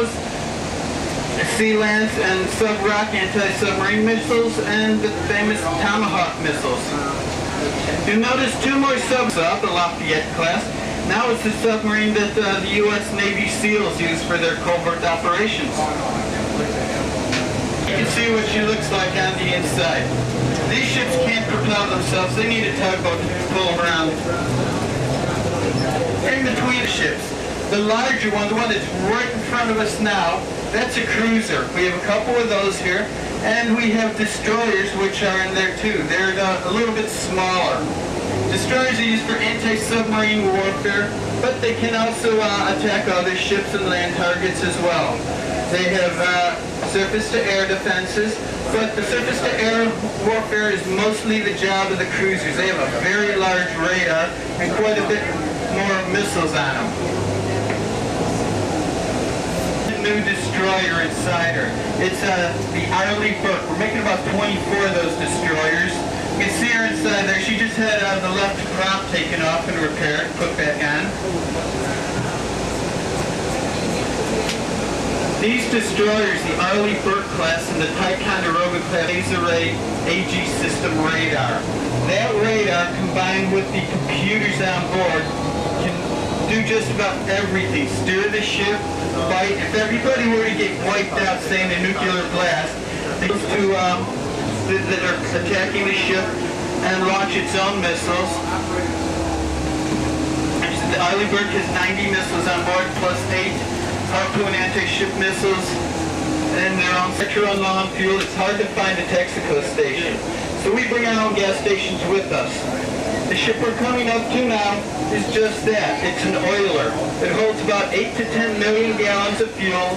torpedoes, sea lance and sub-rock anti-submarine missiles, and the famous Tomahawk missiles. You'll notice two more subs up, the Lafayette class. Now it's the submarine that the U.S. Navy SEALs use for their covert operations. You can see what she looks like on the inside. These ships can't propel themselves. They need a tugboat to pull around. In between the ships, the larger one, the one that's right in front of us now, that's a cruiser. We have a couple of those here, and we have destroyers which are in there too. They're a little bit smaller. Destroyers are used for anti-submarine warfare, but they can also attack other ships and land targets as well. They have surface-to-air defenses, but the surface-to-air warfare is mostly the job of the cruisers. They have a very large radar and quite a bit more missiles on them. New destroyer inside her. It's the Arleigh Burke. We're making about 24 of those destroyers. You can see her inside there. She just had the left prop taken off and repaired, put back on. These destroyers, the Arleigh Burke class and the Ticonderoga class, laser ray AG system radar. That radar combined with the computers on board can do just about everything. Steer the ship, fight. If everybody were to get wiped out, say in a nuclear blast, those two that are attacking the ship and launch its own missiles. The Arleigh Burke has 90 missiles on board, plus 8 harpoon anti-ship missiles, and their own petrol and long fuel. It's hard to find a Texaco station, so we bring our own gas stations with us. The ship we're coming up to now is just that. It's an oiler. It holds about 8 to 10 million gallons of fuel,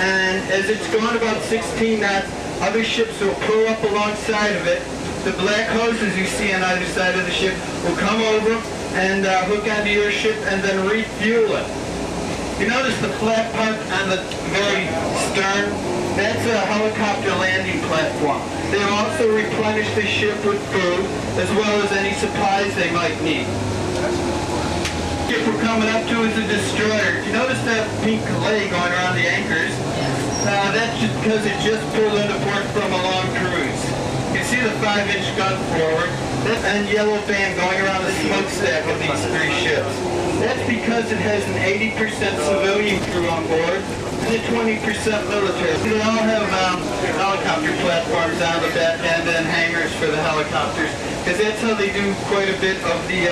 and as it's going about 16 knots, other ships will pull up alongside of it. The black hoses you see on either side of the ship will come over and hook onto your ship and then refuel it. You notice the flat part on the very stern? That's a helicopter landing platform. They'll also replenish the ship with food as well as any supplies they might need. The ship we're coming up to is a destroyer. You notice that pink leg going around the anchors? That's just because it just pulled into port from a long cruise. You see the 5-inch gun forward and yellow band going around the smokestack of these three ships. That's because it has an 80% civilian crew on board and a 20% military. They all have helicopter platforms on the back end and hangars for the helicopters, because that's how they do quite a bit of the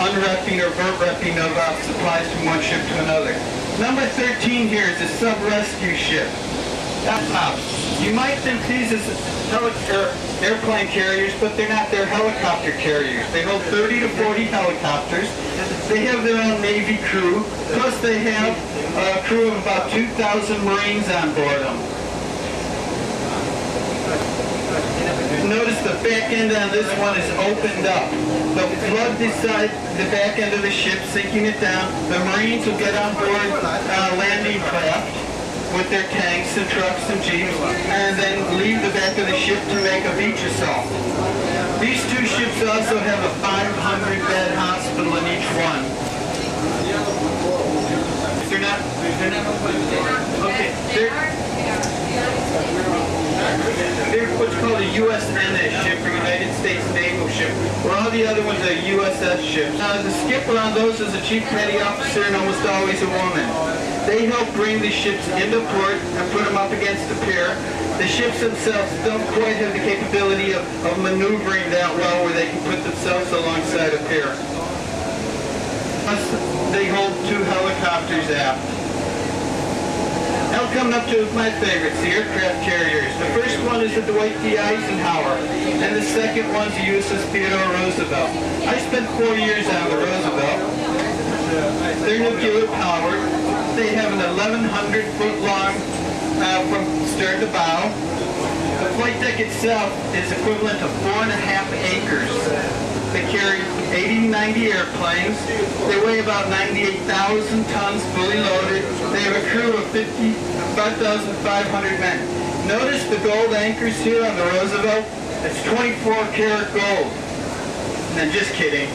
unrepping or vert-repping of supplies from one ship to another. Number 13 here is a sub-rescue ship. You might think these as airplane carriers, but they're not. They're helicopter carriers. They hold 30 to 40 helicopters. They have their own Navy crew, plus they have a crew of about 2,000 Marines on board them. Notice the back end on this one is opened up. They'll flood the back end of the ship, sinking it down. The Marines will get on board landing craft with their tanks and trucks and jeeps, and then leave the back of the ship to make a beach assault. These two ships also have a 500-bed hospital in each one. They're not okay. They're what's called a USNS ship, or United States Naval ship, where all the other ones are USS ships. The skipper on those is a chief petty officer and almost always a woman. They help bring the ships into port and put them up against the pier. The ships themselves don't quite have the capability of maneuvering that well where they can put themselves alongside a pier. Plus, they hold 2 helicopters aft. Now coming up to my favorites, the aircraft carriers. The first one is the Dwight D. Eisenhower, and the second one's the USS Theodore Roosevelt. I spent 4 years on the Roosevelt. They're nuclear powered. They have an 1,100-foot long from stern to bow. The flight deck itself is equivalent to 4.5 acres. They carry 80 to 90 airplanes. They weigh about 98,000 tons fully loaded. They have a crew of 5,500 men. Notice the gold anchors here on the Roosevelt. It's 24-karat gold. And just kidding.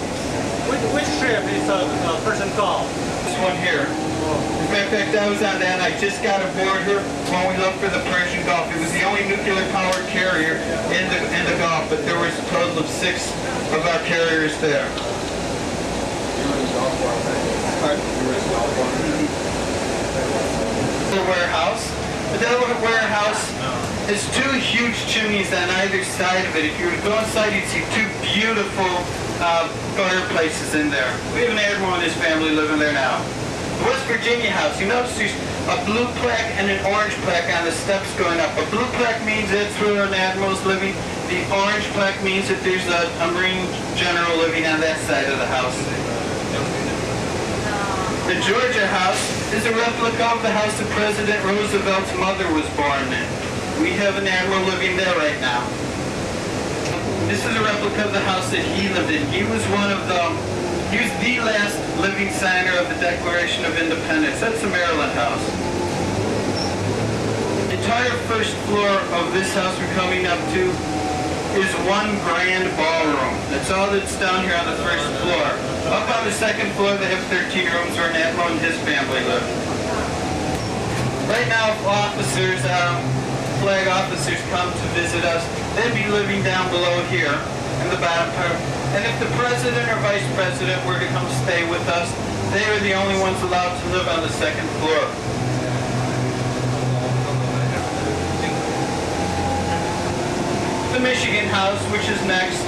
Which ship is the person called? This one here. As a matter of fact, I was on that and I just got aboard her when we left for the Persian Gulf. It was the only nuclear powered carrier in the Gulf, but there was a total of 6 of our carriers there. The warehouse. The warehouse has 2 huge chimneys on either side of it. If you were to go inside, you'd see 2 beautiful fireplaces in there. We have an admiral and his family living there now. The West Virginia house, you notice there's a blue plaque and an orange plaque on the steps going up. A blue plaque means that's where an admiral's living. The orange plaque means that there's a Marine general living on that side of the house. The Georgia house is a replica of the house that President Roosevelt's mother was born in. We have an admiral living there right now. This is a replica of the house that he lived in. He was the last living signer of the Declaration of Independence. That's the Maryland house. The entire first floor of this house we're coming up to is one grand ballroom. That's all that's down here on the first floor. Up on the second floor they have 13 rooms where an admiral and his family live. Right now if officers, flag officers come to visit us, they'd be living down below here in the bottom part. And if the president or vice president were to come stay with us, they are the only ones allowed to live on the second floor. The Michigan house, which is next,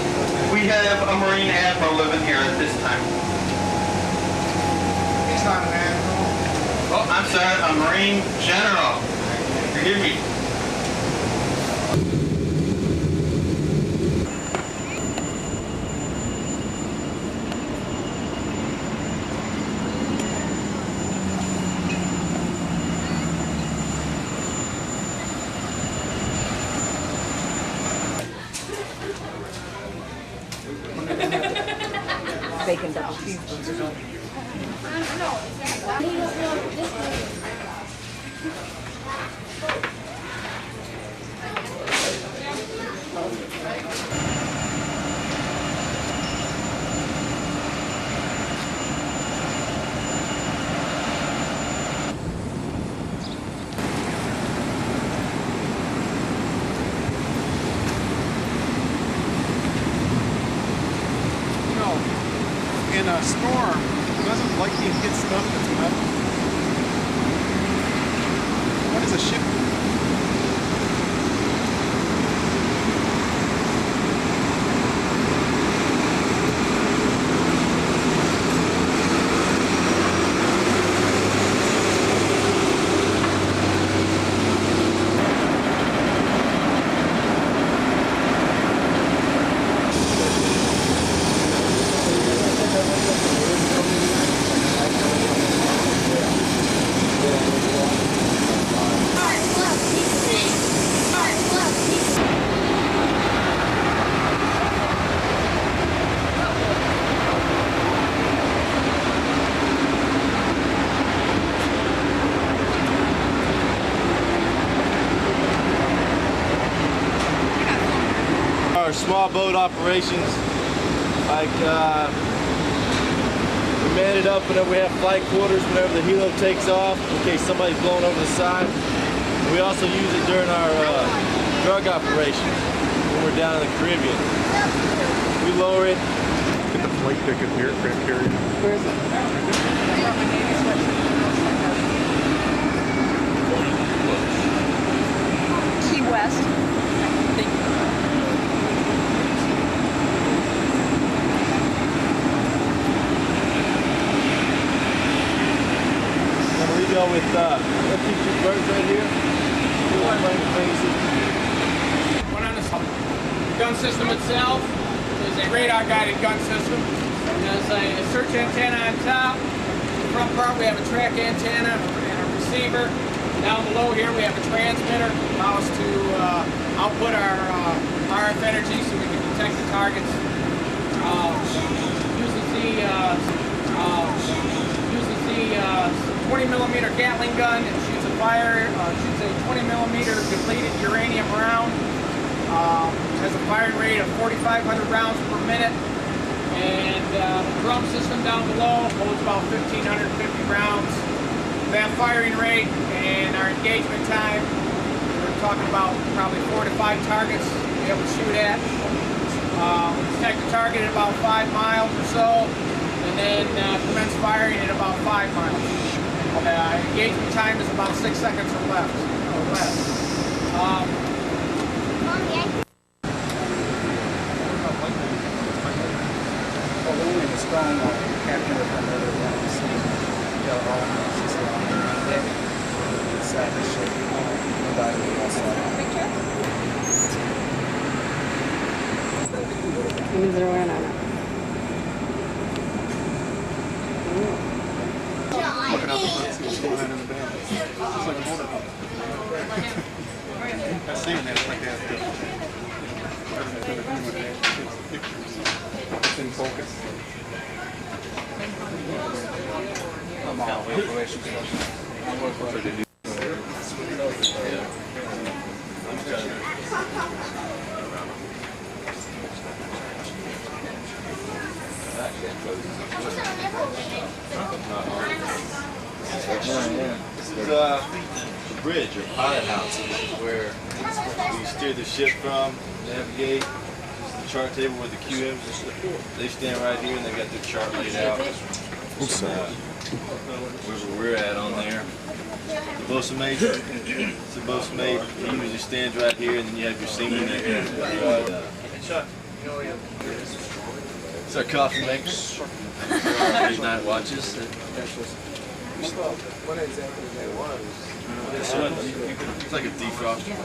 we have a Marine admiral living here at this time. He's not an admiral. Oh, I'm sorry, a Marine general. Forgive me. Bacon double cheeseburger. In a storm, doesn't lightning hit stuff that's metal? What is a ship? Small boat operations, like we man it up whenever we have flight quarters, whenever the helo takes off, in case somebody's blown over the side. We also use it during our drug operations when we're down in the Caribbean. We lower it. Get the flight ticket here, aircraft carrier. Where is it? Key West. Go with let's keep 2 birds right here. One on the gun system itself is a radar-guided gun system. There's a search antenna on top. The front part we have a track antenna and a receiver. Down below here we have a transmitter, allow us to output our RF energy so we can detect the targets. Uses the 20mm Gatling gun. It shoots a 20mm depleted uranium round. Has a firing rate of 4,500 rounds per minute. And the drum system down below holds about 1,550 rounds. firing rate and our engagement time, we're talking about probably 4 to 5 targets to be able to shoot at. Detect the target at about 5 miles or so, and then commence firing at about 5 miles. Engagement time is about 6 seconds or less. Looking out the front, see what's going on in the band. It's like a motorhome. I've seen that. It's like that. It's in focus. I'm all operations. This is the bridge or pilot house. This is where you steer the ship from, navigate. This is the chart table where the QMs, they stand right here and they got their chart laid out. Where's where we're at on there. The bosun mate, it's the bosun mate. He usually stands right here, and then you have your seaman there. It's our coffee maker. These night watches. What exactly that was? This one, it's like a defroster.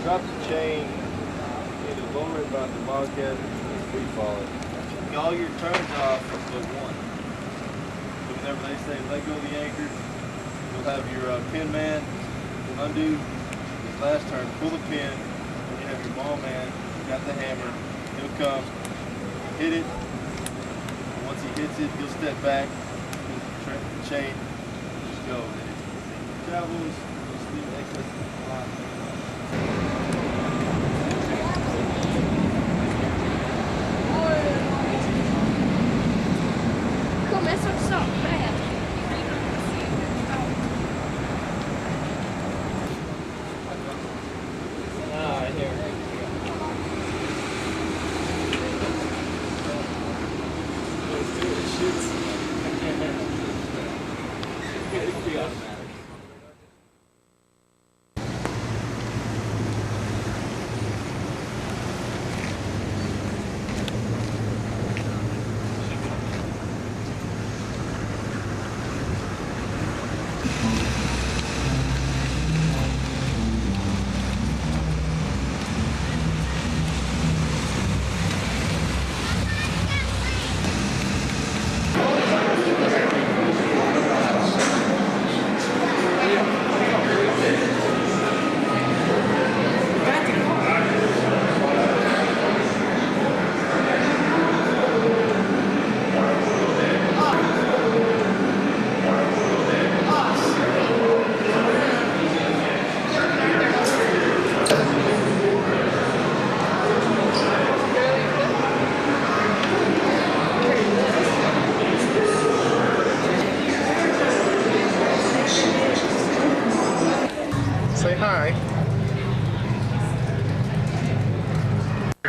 Drop the chain, either lower it about the bobcat or free fall it. All your turns off but one. So whenever they say let go of the anchor, you'll have your pin man undo this last turn, pull the pin, and you have your ball man, got the hammer, he'll come, hit it, and once he hits it, he'll step back, the chain, just go. And it travels, just leave excess line.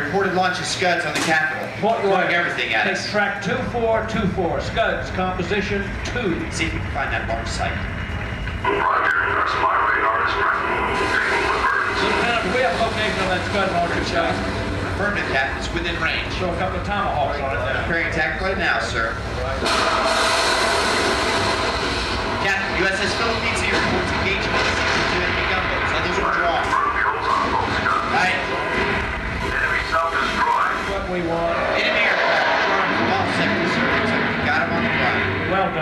Reported launch of Scuds on the Capitol. Throwing everything at us. Track 2424, Scuds, composition 2. See if we can find that launch site. Lieutenant, do we have location on that Scud launcher shot? Affirmative, Captain. It's within range. Show a couple of tomahawks on it now. Preparing attack right now, sir. Captain, USS Philippines here. Reports engagement with 62 enemy gunboats. Others are drawn. Right. What we want. Enemy aircraft.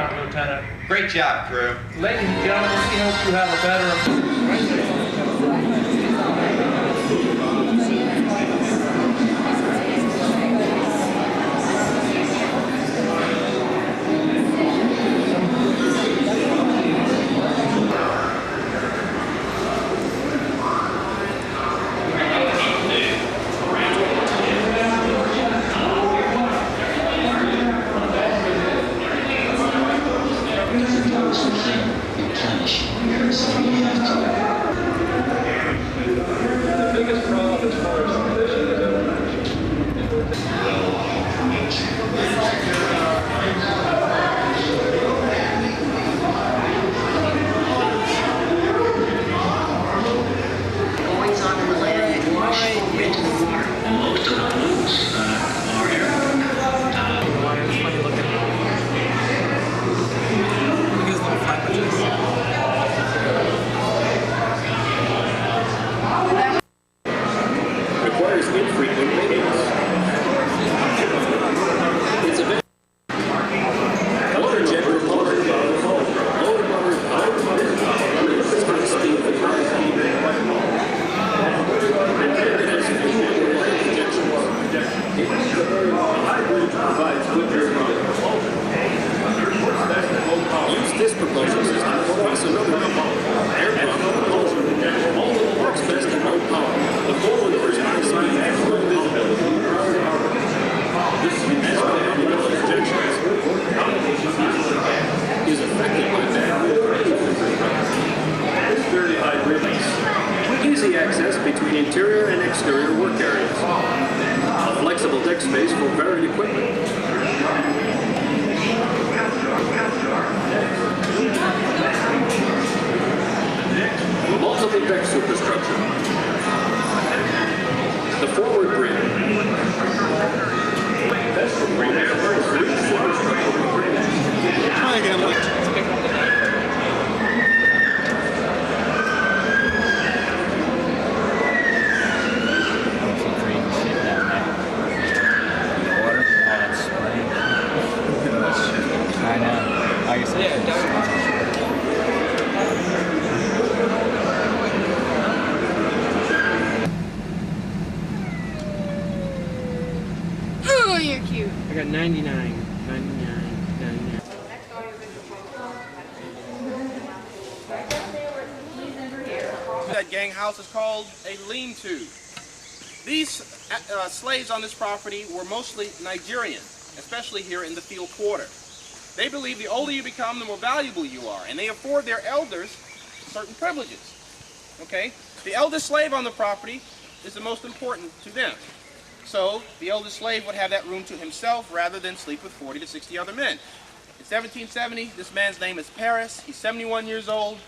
job, Lieutenant. Great job, crew. Ladies and gentlemen, we hope you have a better... Easy access between interior and exterior work areas. A flexible deck space for varied equipment. Multiple deck superstructure. The forward bridge. I know. Like I said, Oh, you're cute. I got 99. That gang house is called a lean-to. These slaves on this property were mostly Nigerian, especially here in the field quarter. They believe the older you become, the more valuable you are, and they afford their elders certain privileges. Okay? The eldest slave on the property is the most important to them. So the eldest slave would have that room to himself rather than sleep with 40 to 60 other men. In 1770, this man's name is Paris. He's 71 years old,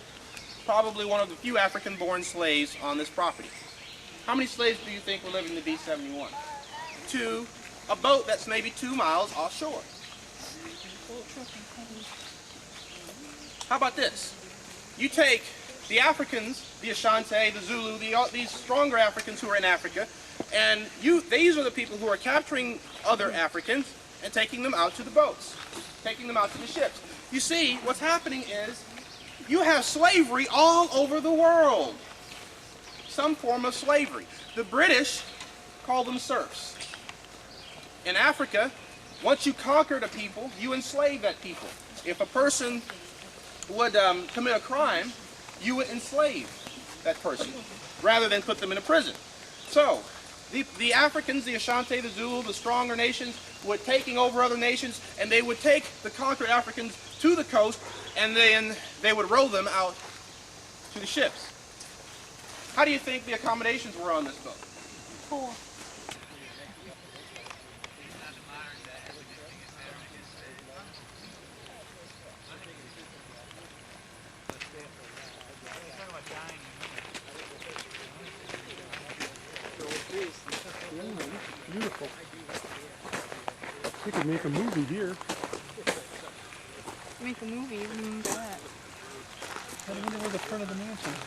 probably one of the few African-born slaves on this property. How many slaves do you think were living in the B-71? 2, a boat that's maybe 2 miles offshore. How about this? You take the Africans, the Ashanti, the Zulu, these stronger Africans who are in Africa, and these are the people who are capturing other Africans and taking them out to the boats, taking them out to the ships. You see, what's happening is you have slavery all over the world. Some form of slavery. The British call them serfs. In Africa, once you conquered a people, you enslave that people. If a person would commit a crime, you would enslave that person rather than put them in a prison. So, the Africans, the Ashanti, the Zulu, the stronger nations would taking over other nations, and they would take the conquered Africans to the coast, and then they would row them out to the ships. How do you think the accommodations were on this boat? Poor. Beautiful. We could make a movie here. Make a movie, you wouldn't even do that. I wonder where the front of the mansion is.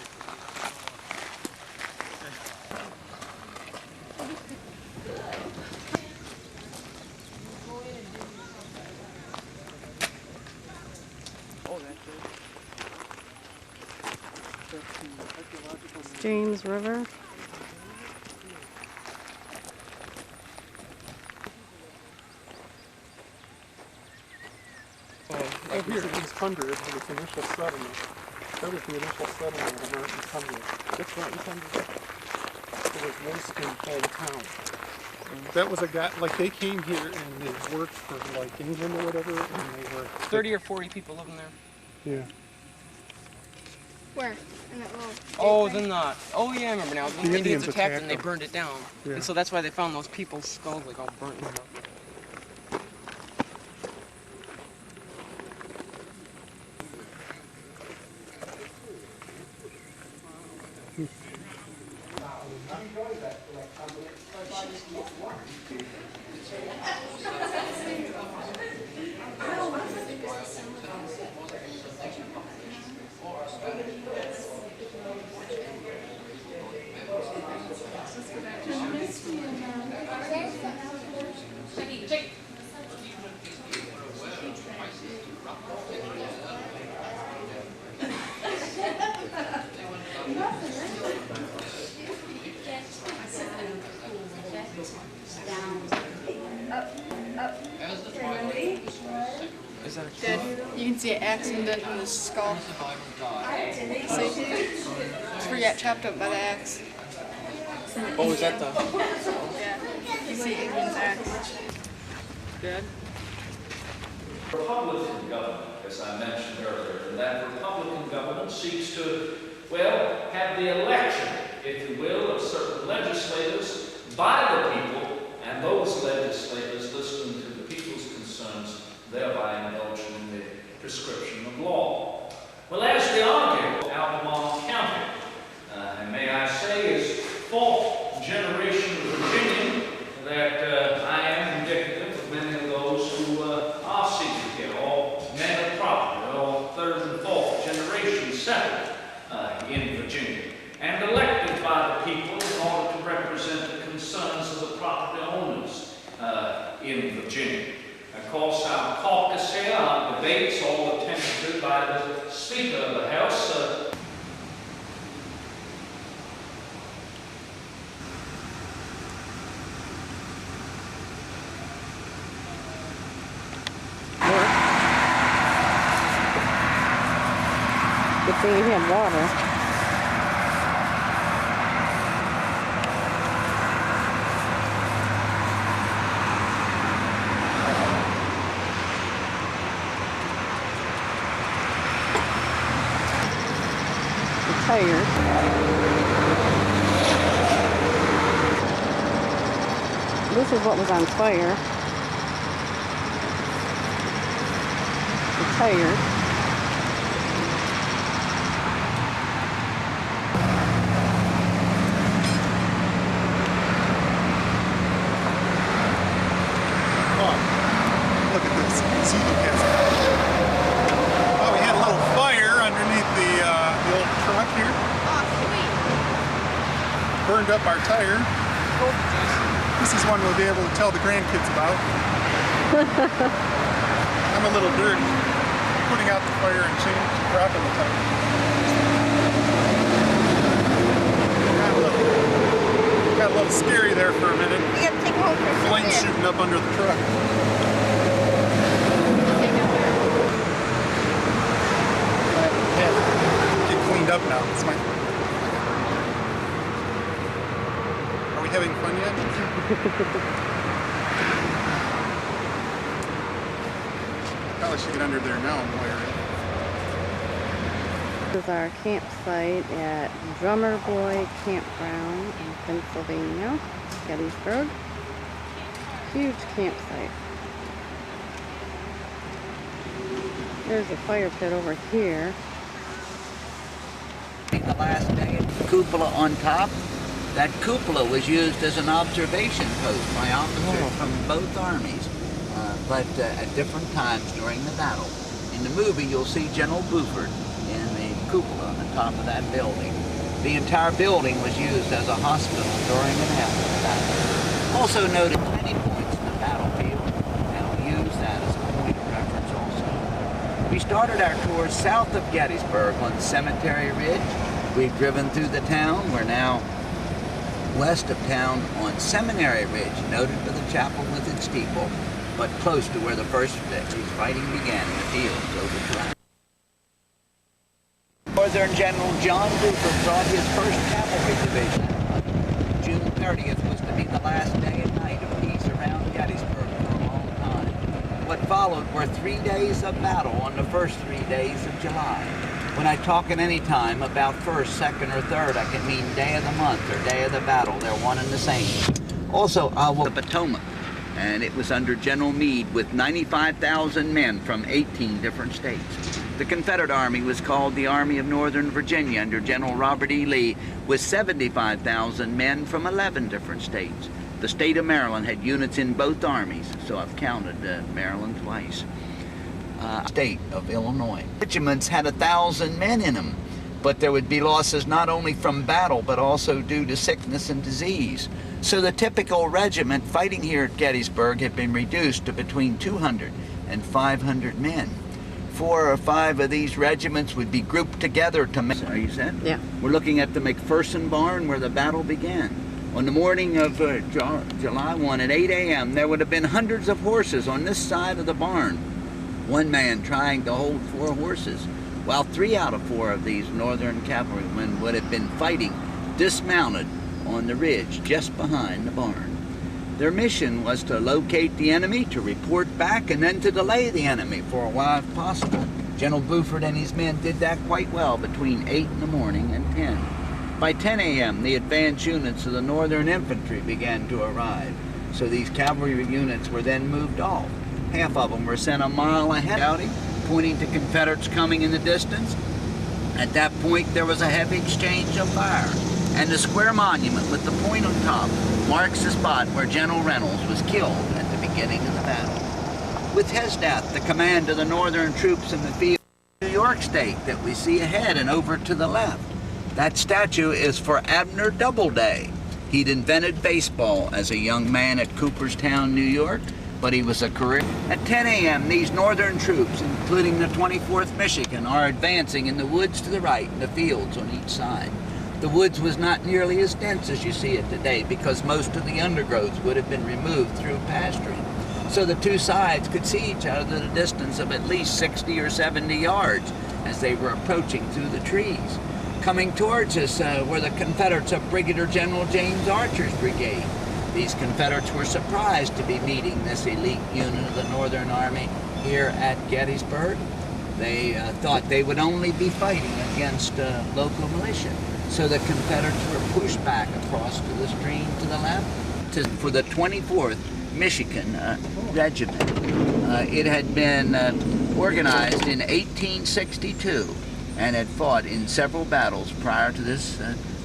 James River. Oh, here, East 100 was the initial settlement. That was the initial settlement of American 100. That's right, East 100. It was Winston hometown. That was a guy, like they came here and they worked for like England or whatever, and they were 30 or 40 people living there. yeah. Where? In that little Oh, then the, oh yeah, I remember now. The Indians attacked attacked and they them. burned it down. Yeah. And so that's why they found those people's skulls like all burnt and stuff. dead. You can see an axe indent in his skull. See? It's where he got chopped up by the axe. Oh, is that the... Yeah. You see England's axe. Dead? Republican government, as I mentioned earlier, and that Republican government seeks to, well, have the election, if you will, of certain legislators by the people, and those legislators listening to the people's concerns, thereby indulging in the prescription of law. Well, as the argue, Albemarle County, and may I say is fourth generation Virginian, that I am indicative of many of those who are seated here, all men of property, all third and fourth generation settled in Virginia, and elected by the people in order to represent the concerns of the property owners in Virginia. Of course, our caucus here, our debates, all attended to by the Speaker of the House. Good thing you had water. Tired. This is what was on fire. The tire. Look at this. See, look at it. Oh, we had a little fire underneath the old truck here. Oh, sweet. Burned up our tire. This is one we'll be able to tell the grandkids about. I'm a little dirty. Putting out the fire and dropping the tire. Got a little scary there for a minute. We gotta take it home for Flames shooting up under the truck. Get cleaned up now. It's my. Are we having fun yet? Probably should get under there now and wire it. This is our campsite at Drummer Boy Campground in Pennsylvania, Gettysburg. Huge campsite. There's a fire pit over here. The last day, cupola on top. That cupola was used as an observation post by officers from both armies, but at different times during the battle. In the movie, you'll see General Buford in the cupola on the top of that building. The entire building was used as a hospital during and after the battle. Also noted many points in the battlefield, and I'll use that as a point of reference also. We started our tour south of Gettysburg on Cemetery Ridge, we've driven through the town. We're now west of town on Seminary Ridge, noted for the chapel with its steeple, but close to where the first day's fighting began in the fields over to Northern General John Buford brought his first cavalry division. June 30th was to be the last day and night of peace around Gettysburg for a long time. What followed were 3 days of battle on the first 3 days of July. When I talk at any time about first, second, or third, I can mean day of the month or day of the battle. They're one and the same. Also, the Potomac, and it was under General Meade with 95,000 men from 18 different states. The Confederate Army was called the Army of Northern Virginia under General Robert E. Lee with 75,000 men from 11 different states. The state of Maryland had units in both armies, so I've counted Maryland twice. State of Illinois. Regiments had 1,000 men in them, but there would be losses not only from battle, but also due to sickness and disease. So the typical regiment fighting here at Gettysburg had been reduced to between 200 and 500 men. 4 or 5 of these regiments would be grouped together to make... Are you set? Yeah. We're looking at the McPherson barn where the battle began. On the morning of July 1 at 8 a.m., there would have been hundreds of horses on this side of the barn. One man trying to hold 4 horses, while 3 out of 4 of these Northern cavalrymen would have been fighting dismounted on the ridge just behind the barn. Their mission was to locate the enemy, to report back, and then to delay the enemy for a while if possible. General Buford and his men did that quite well between 8 in the morning and 10. By 10 a.m., the advance units of the Northern Infantry began to arrive, so these cavalry units were then moved off. Half of them were sent a mile ahead, shouting, pointing to Confederates coming in the distance. At that point, there was a heavy exchange of fire, and the square monument with the point on top marks the spot where General Reynolds was killed at the beginning of the battle. With his death, the command of the Northern troops in the field of New York State that we see ahead and over to the left. That statue is for Abner Doubleday. He'd invented baseball as a young man at Cooperstown, New York, but he was a career. At 10 a.m., these Northern troops, including the 24th Michigan, are advancing in the woods to the right and the fields on each side. The woods was not nearly as dense as you see it today because most of the undergrowth would have been removed through pasturing. So the two sides could see each other at a distance of at least 60 or 70 yards as they were approaching through the trees. Coming towards us were the Confederates of Brigadier General James Archer's brigade. These Confederates were surprised to be meeting this elite unit of the Northern Army here at Gettysburg. They thought they would only be fighting against local militia. So the Confederates were pushed back across to the stream to the left for the 24th Michigan Regiment. It had been organized in 1862 and had fought in several battles prior to this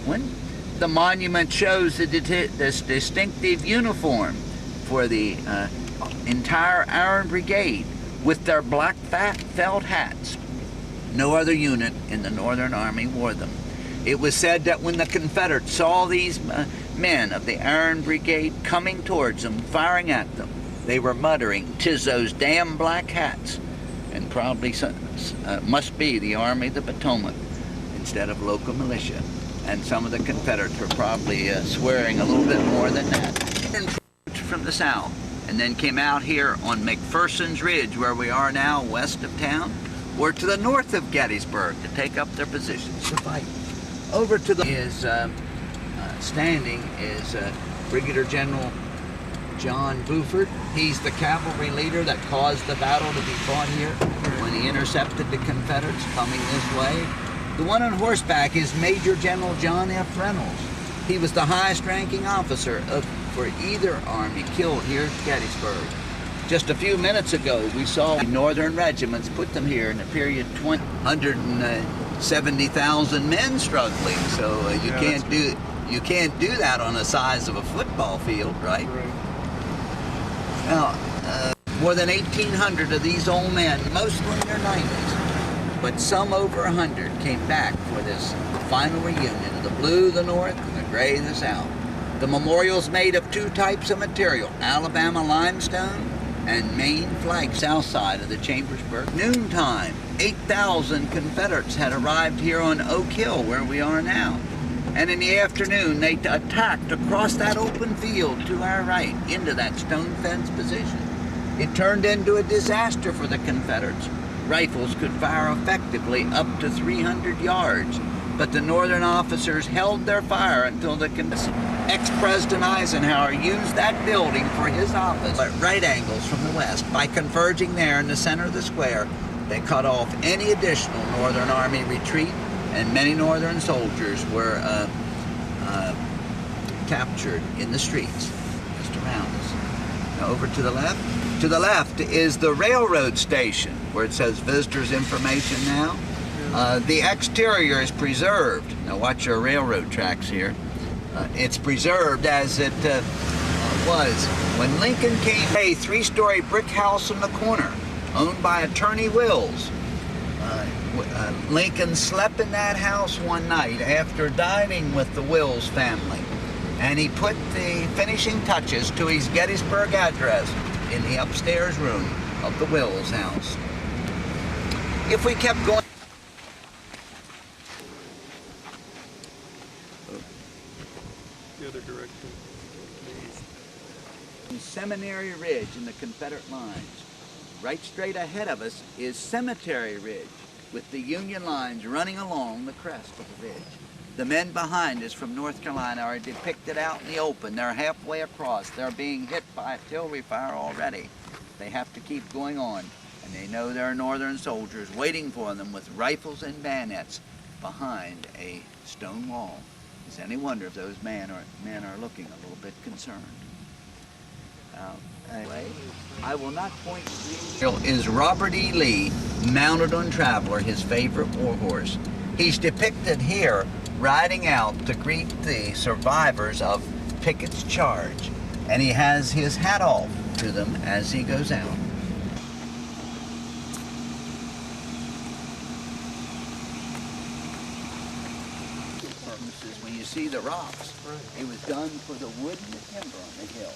one. The monument shows this distinctive uniform for the entire Iron Brigade with their black felt hats. No other unit in the Northern Army wore them. It was said that when the Confederates saw these men of the Iron Brigade coming towards them, firing at them, they were muttering, "'Tis those damn black hats," and probably must be the Army of the Potomac instead of local militia. And some of the Confederates were probably swearing a little bit more than that. From the south, and then came out here on McPherson's Ridge, where we are now, west of town, or to the north of Gettysburg to take up their positions to fight. Over to the standing is Brigadier General John Buford. He's the cavalry leader that caused the battle to be fought here when he intercepted the Confederates coming this way. The one on horseback is Major General John F. Reynolds. He was the highest ranking officer for either army killed here at Gettysburg. Just a few minutes ago, we saw Northern regiments put them here in a period 170,000 men struggling. So you can't do that on the size of a football field, right? Now, more than 1,800 of these old men, mostly in their 90s, but some over 100 came back for this final reunion of the blue, the north, and the gray, the south. The memorial's made of 2 types of material, Alabama limestone and main flag south side of the Chambersburg. Noontime, 8,000 Confederates had arrived here on Oak Hill, where we are now. And in the afternoon, they attacked across that open field to our right into that stone fence position. It turned into a disaster for the Confederates. Rifles could fire effectively up to 300 yards, but the Northern officers held their fire until the ex-President Eisenhower used that building for his office at right angles from the west. By converging there in the center of the square, they cut off any additional Northern Army retreat, and many Northern soldiers were captured in the streets just around us. Now over to the left. To the left is the railroad station, where it says visitors information now. The exterior is preserved. Now watch your railroad tracks here. It's preserved as it was when Lincoln came. A three-story brick house in the corner, owned by Attorney Wills. Lincoln slept in that house one night after dining with the Wills family, and he put the finishing touches to his Gettysburg address in the upstairs room of the Wills house. If we kept going, The other direction. Seminary Ridge in the Confederate lines. Right straight ahead of us is Cemetery Ridge, with the Union lines running along the crest of the ridge. The men behind us from North Carolina are depicted out in the open. They're halfway across. They're being hit by artillery fire already. They have to keep going on, and they know there are Northern soldiers waiting for them with rifles and bayonets behind a stone wall. Is any wonder if those men are looking a little bit concerned? Anyway, I will not point to is Robert E. Lee, mounted on Traveler, his favorite war horse. He's depicted here riding out to greet the survivors of Pickett's charge, and he has his hat off to them as he goes out. When you see the rocks, it was done for the wood and the timber on the hill.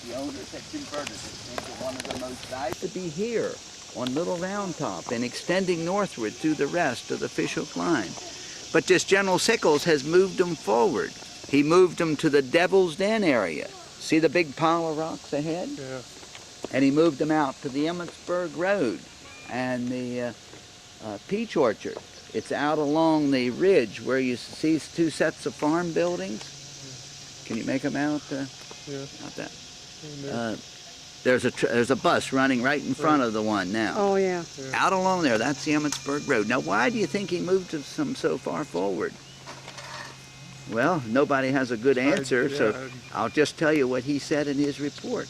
The owners had converted it into one of the most valuable to be here on Little Round Top and extending northward through the rest of the Fishhook line. But this General Sickles has moved them forward. He moved them to the Devil's Den area. See the big pile of rocks ahead? Yeah. And he moved them out to the Emmitsburg Road and the Peach Orchard. It's out along the ridge where you see two sets of farm buildings. Can you make them out? Out that. There's a bus running right in front of the one now. Oh, yeah. Out along there, that's the Emmitsburg Road. Now, why do you think he moved them so far forward? Well, nobody has a good answer, so I'll just tell you what he said in his report.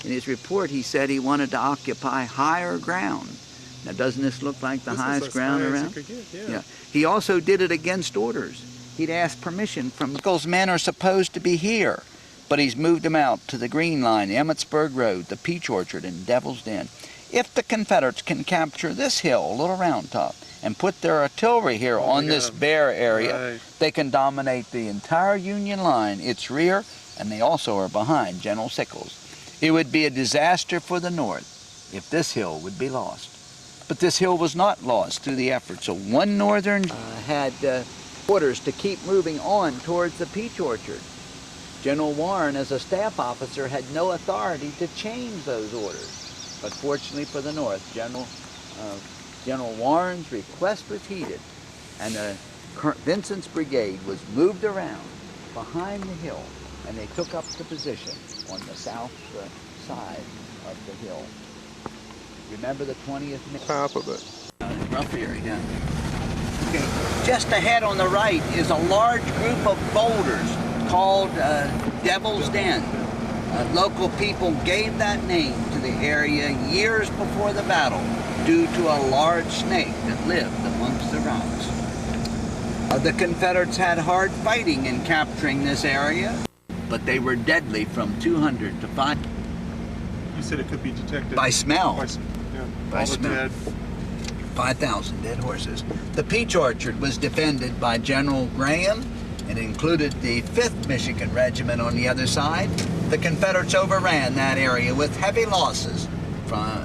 In his report, he said he wanted to occupy higher ground. Now, doesn't this look like the highest ground around? Yeah. He also did it against orders. He'd asked permission from Sickles' men are supposed to be here, but he's moved them out to the Green Line, Emmitsburg Road, the Peach Orchard, and Devil's Den. If the Confederates can capture this hill, Little Round Top, and put their artillery here on this bare area, they can dominate the entire Union line, its rear, and they also are behind General Sickles. It would be a disaster for the North if this hill would be lost. But this hill was not lost through the efforts of one Northern had orders to keep moving on towards the Peach Orchard. General Warren, as a staff officer, had no authority to change those orders. But fortunately for the North, General Warren's request was heeded, and Vincent's brigade was moved around behind the hill, and they took up the position on the south side of the hill. Remember the 20th minute? Top of it. Rough area, yeah. Okay, just ahead on the right is a large group of boulders called Devil's Den. Local people gave that name to the area years before the battle due to a large snake that lived amongst the rocks. The Confederates had hard fighting in capturing this area, but they were deadly from 200 to 5. You said it could be detected by smell. By smell. 5,000 dead horses. The Peach Orchard was defended by General Graham. It included the 5th Michigan Regiment on the other side, The Confederates overran that area with heavy losses. From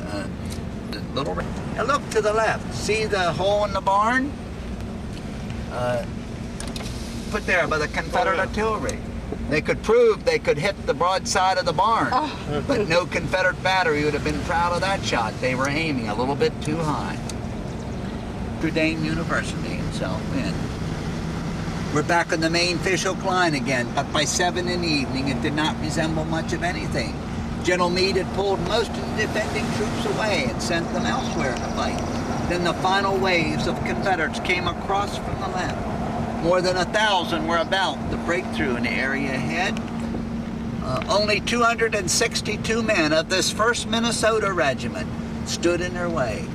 the little. Now look to the left. See the hole in the barn? Put there by the Confederate artillery. They could prove they could hit the broadside of the barn, but no Confederate battery would have been proud of that shot. They were aiming a little bit too high. Notre Dame University in South Bend. We're back on the main Fishhook line again, but by 7 in the evening it did not resemble much of anything. General Meade had pulled most of the defending troops away and sent them elsewhere to fight. Then the final waves of Confederates came across from the left. More than 1,000 were about to break through in the area ahead. Only 262 men of this 1st Minnesota Regiment stood in their way.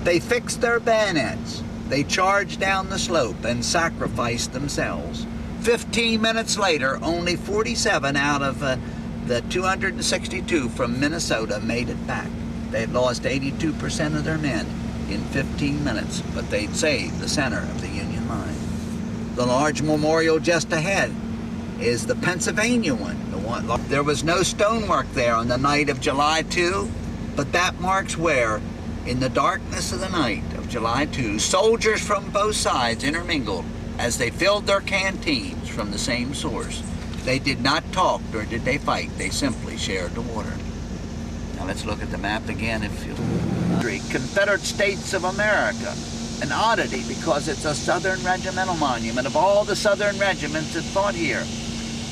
They fixed their bayonets. They charged down the slope and sacrificed themselves. 15 minutes later, only 47 out of the 262 from Minnesota made it back. They had lost 82% of their men in 15 minutes, but they'd saved the center of the Union line. The large memorial just ahead is the Pennsylvania one. There was no stonework there on the night of July 2, but that marks where, in the darkness of the night of July 2, soldiers from both sides intermingled as they filled their canteens from the same source. They did not talk, nor did they fight. They simply shared the water. Now let's look at the map again. Confederate States of America. An oddity because it's a Southern regimental monument. Of all the Southern regiments that fought here,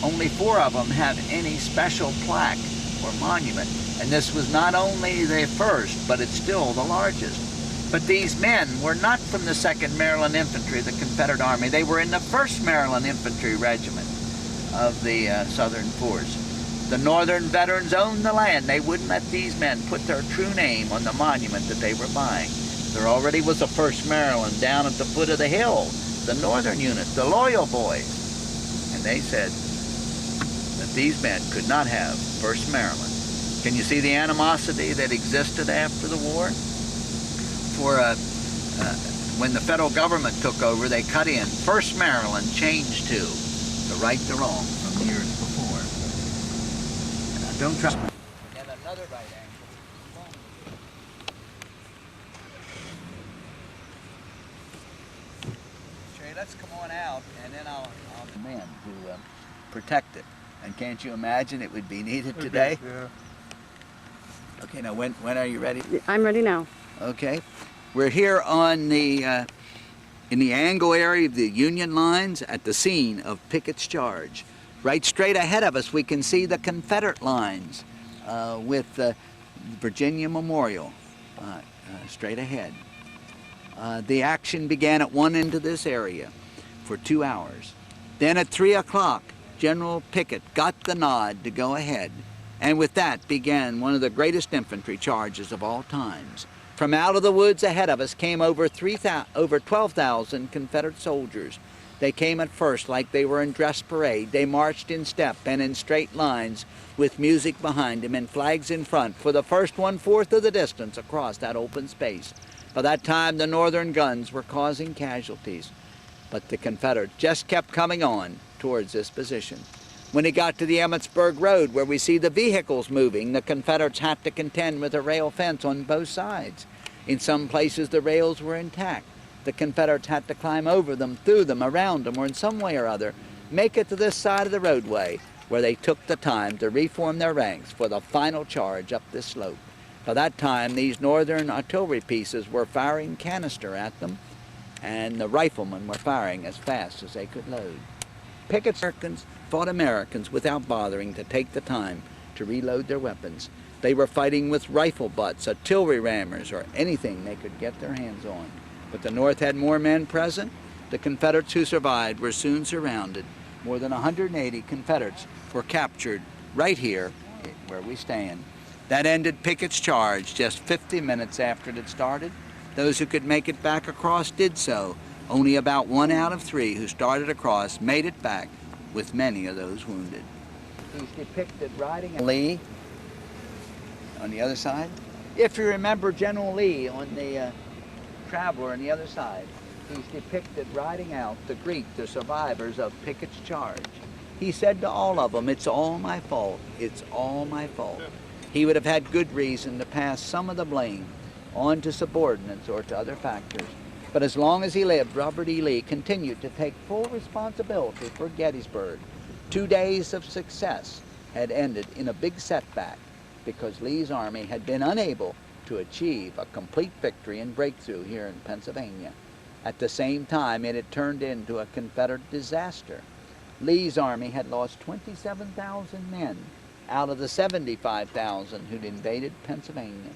only 4 of them have any special plaque or monument. And this was not only the first, but it's still the largest. But these men were not from the 2nd Maryland Infantry, the Confederate Army. They were in the 1st Maryland Infantry Regiment of the Southern Force. The Northern veterans owned the land. They wouldn't let these men put their true name on the monument that they were buying. There already was a 1st Maryland down at the foot of the hill, the Northern unit, the Loyal Boys. And they said that these men could not have 1st Maryland. Can you see the animosity that existed after the war? When the federal government took over, they cut in 1st Maryland changed to right the wrong from years before. Now, don't trust me. And another right angle. Trey, let's come on out, and then I'll demand to protect it. And can't you imagine it would be needed today? Yeah. Okay, now when are you ready? I'm ready now. Okay. We're here on the in the angle area of the Union lines at the scene of Pickett's charge. Right straight ahead of us we can see the Confederate lines with the Virginia Memorial straight ahead. The action began at one end of this area for 2 hours. Then at 3 o'clock, General Pickett got the nod to go ahead, and with that began one of the greatest infantry charges of all times. From out of the woods ahead of us came over 12,000 Confederate soldiers. They came at first like they were in dress parade. They marched in step and in straight lines with music behind them and flags in front for the first 1/4 of the distance across that open space. By that time, the Northern guns were causing casualties, but the Confederates just kept coming on towards this position. When he got to the Emmitsburg Road, where we see the vehicles moving, the Confederates had to contend with a rail fence on both sides. In some places, the rails were intact. The Confederates had to climb over them, through them, around them, or in some way or other, make it to this side of the roadway, where they took the time to reform their ranks for the final charge up this slope. By that time, these Northern artillery pieces were firing canister at them, and the riflemen were firing as fast as they could load. Pickett's Americans fought Americans without bothering to take the time to reload their weapons. They were fighting with rifle butts, artillery rammers, or anything they could get their hands on. But the North had more men present. The Confederates who survived were soon surrounded. More than 180 Confederates were captured right here where we stand. That ended Pickett's charge just 50 minutes after it had started. Those who could make it back across did so. Only about 1 out of 3 who started across made it back, with many of those wounded. He's depicted riding Lee on the other side. If you remember General Lee on the Traveler on the other side, he's depicted riding out to greet the survivors of Pickett's charge. He said to all of them, "It's all my fault. It's all my fault." He would have had good reason to pass some of the blame on to subordinates or to other factors. But as long as he lived, Robert E. Lee continued to take full responsibility for Gettysburg. 2 days of success had ended in a big setback because Lee's army had been unable to achieve a complete victory and breakthrough here in Pennsylvania. At the same time, it had turned into a Confederate disaster. Lee's army had lost 27,000 men out of the 75,000 who'd invaded Pennsylvania.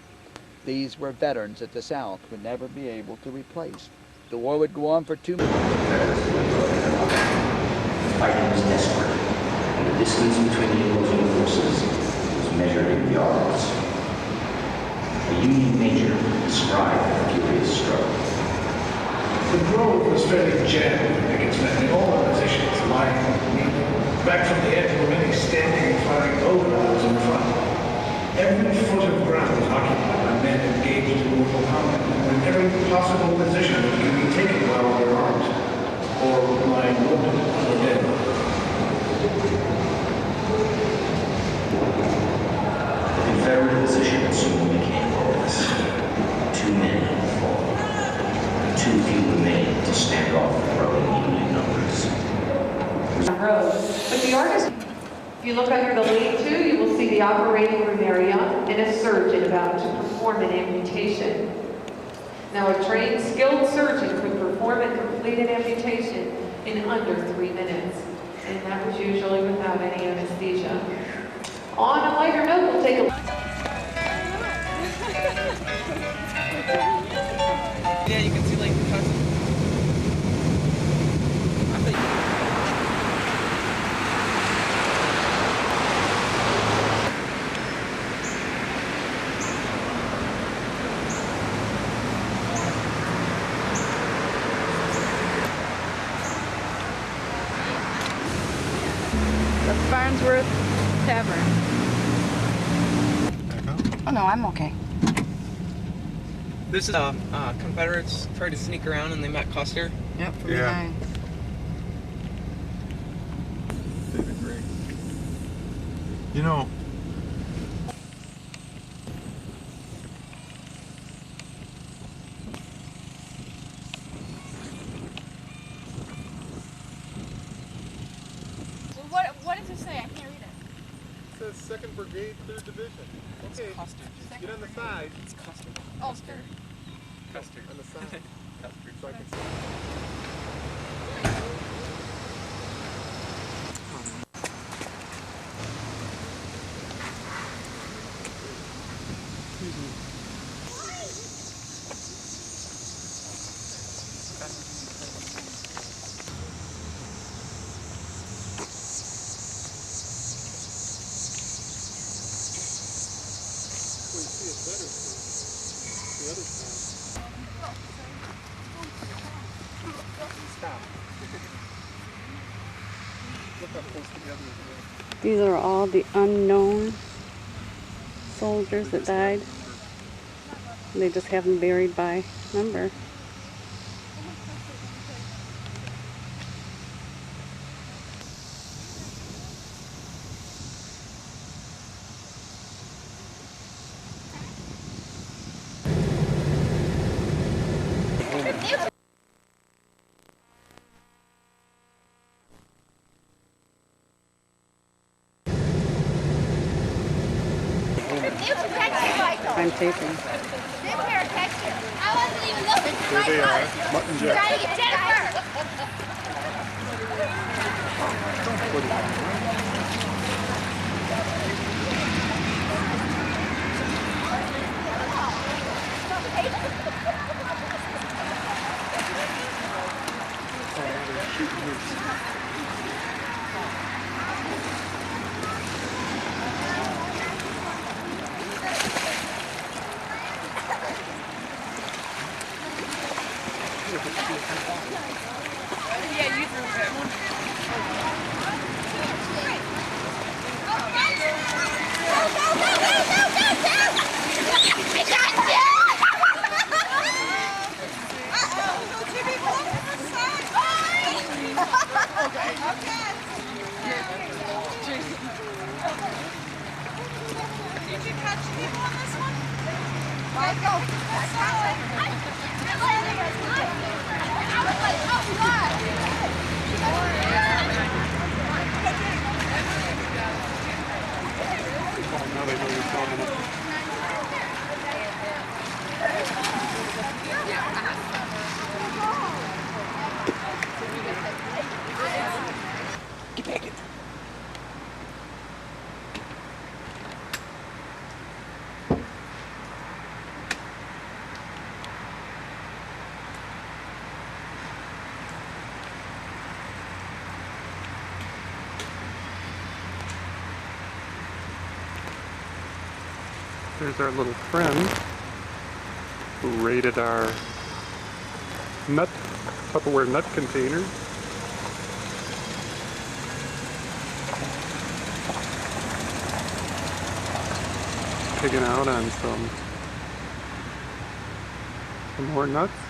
These were veterans that the South would never be able to replace. The war would go on for 2 months. Fighting was desperate, and the distance between the opposing forces was measured in yards. A Union major described the furious struggle. The road was fairly jammed with Pickett's men in all our positions, lying underneath. Back from the end were many standing and firing overalls in front. Every foot of ground was occupied by men engaged in mortal combat, and every possible position could be taken while they were armed, or lying wounded or dead. The Confederate position soon became hopeless. 2 men had fallen. Too few remained to stand off the growing Union numbers. But the artist, if you look under the lean-to, you will see the operating room area and a surgeon about to perform an amputation. Now, a trained, skilled surgeon could perform and complete an amputation in under 3 minutes, and that was usually without any anesthesia. On a lighter note, we'll take a look. Yeah, you can see like the cuts. The Farnsworth Tavern. Oh no, I'm okay. This is Confederates tried to sneak around and they met Custer. Yep, from behind. David Gray. You know, What does it say? I can't read it. it says 2nd Brigade, 3rd Division. Okay, get on the side. It's Custer. Oh, sure. Custer. On the side. Custer. So I can see. These are all the unknown soldiers that died. They just have them buried by number. I'm taping. I wasn't even looking. There they are, mutton Trying jack. to get Jennifer. Yeah, you threw that one. Now they know you're filming it. Get back in. There's our little friend who raided our Tupperware nut container. Pigging out on some more nuts.